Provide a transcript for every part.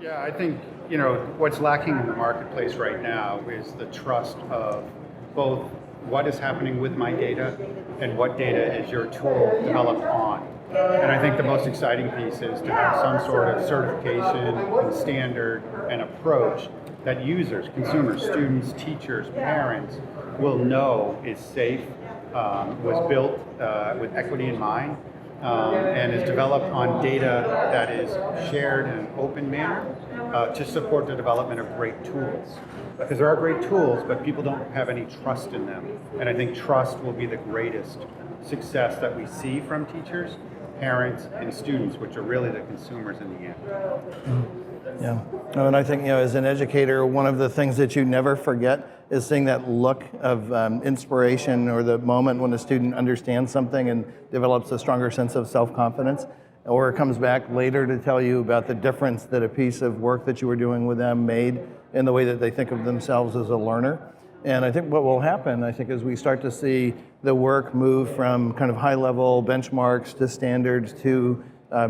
Yeah, I think, you know, what's lacking in the marketplace right now is the trust of both what is happening with my data and what data is your tool developed on. And I think the most exciting piece is to have some sort of certification and standard and approach that users, consumers, students, teachers, parents will know is safe, was built with equity in mind, and is developed on data that is shared in an open manner to support the development of great tools. Because there are great tools, but people don't have any trust in them. And I think trust will be the greatest success that we see from teachers, parents, and students, which are really the consumers in the end. Yeah, and I think, you know, as an educator, one of the things that you never forget is seeing that look of inspiration, or the moment when a student understands something and develops a stronger sense of self-confidence, or comes back later to tell you about the difference that a piece of work that you were doing with them made in the way that they think of themselves as a learner. And I think what will happen, I think, as we start to see the work move from kind of high-level benchmarks to standards to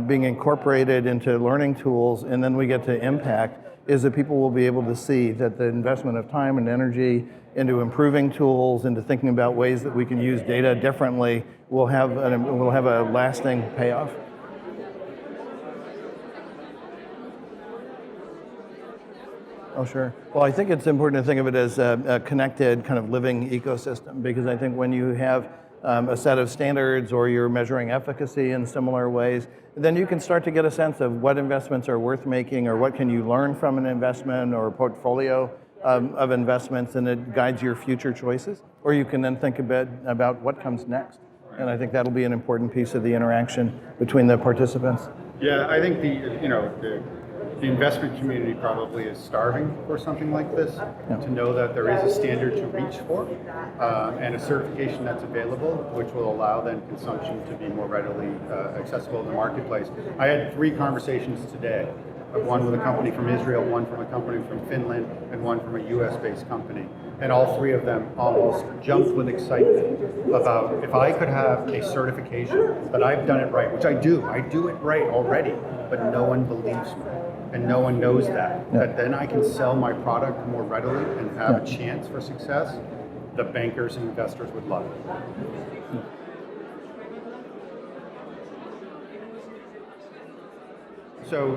being incorporated into learning tools, and then we get to impact, is that people will be able to see that the investment of time and energy into improving tools, into thinking about ways that we can use data differently, will have a lasting payoff. Oh, sure. Well, I think it's important to think of it as a connected kind of living ecosystem, because I think when you have a set of standards, or you're measuring efficacy in similar ways, then you can start to get a sense of what investments are worth making, or what can you learn from an investment or portfolio of investments, and it guides your future choices. Or you can then think a bit about what comes next. And I think that'll be an important piece of the interaction between the participants. Yeah, I think the investment community probably is starving for something like this, to know that there is a standard to reach for and a certification that's available, which will allow then consumption to be more readily accessible in the marketplace. I had 3 conversations today, one with a company from Israel, one from a company from Finland, and one from a US-based company. And all 3 of them almost jumped with excitement about, if I could have a certification that I've done it right, which I do it right already, but no one believes me. And no one knows that then I can sell my product more readily and have a chance for success, the bankers and investors would love it. So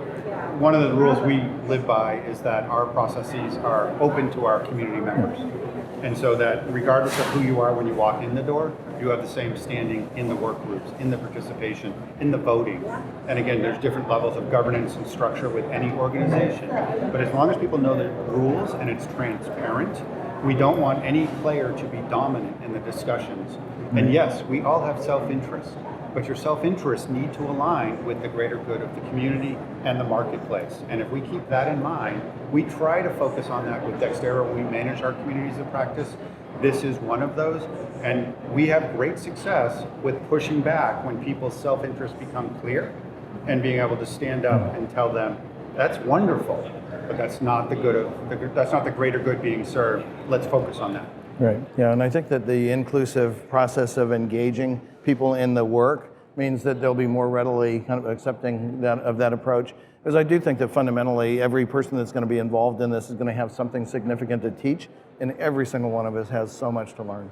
one of the rules we live by is that our processes are open to our community members. And so that regardless of who you are when you walk in the door, you have the same standing in the work groups, in the participation, in the voting. And again, there's different levels of governance and structure with any organization. But as long as people know the rules and it's transparent, we don't want any player to be dominant in the discussions. And yes, we all have self-interest, but your self-interests need to align with the greater good of the community and the marketplace. And if we keep that in mind, we try to focus on that with DXtera when we manage our communities of practice. This is one of those, and we have great success with pushing back when people's self-interests become clear and being able to stand up and tell them, that's wonderful, but that's not the good of, that's not the greater good being served. Let's focus on that. Right, yeah, and I think that the inclusive process of engaging people in the work means that they'll be more readily kind of accepting of that approach. Because I do think that fundamentally every person that's going to be involved in this is going to have something significant to teach, and every single one of us has so much to learn.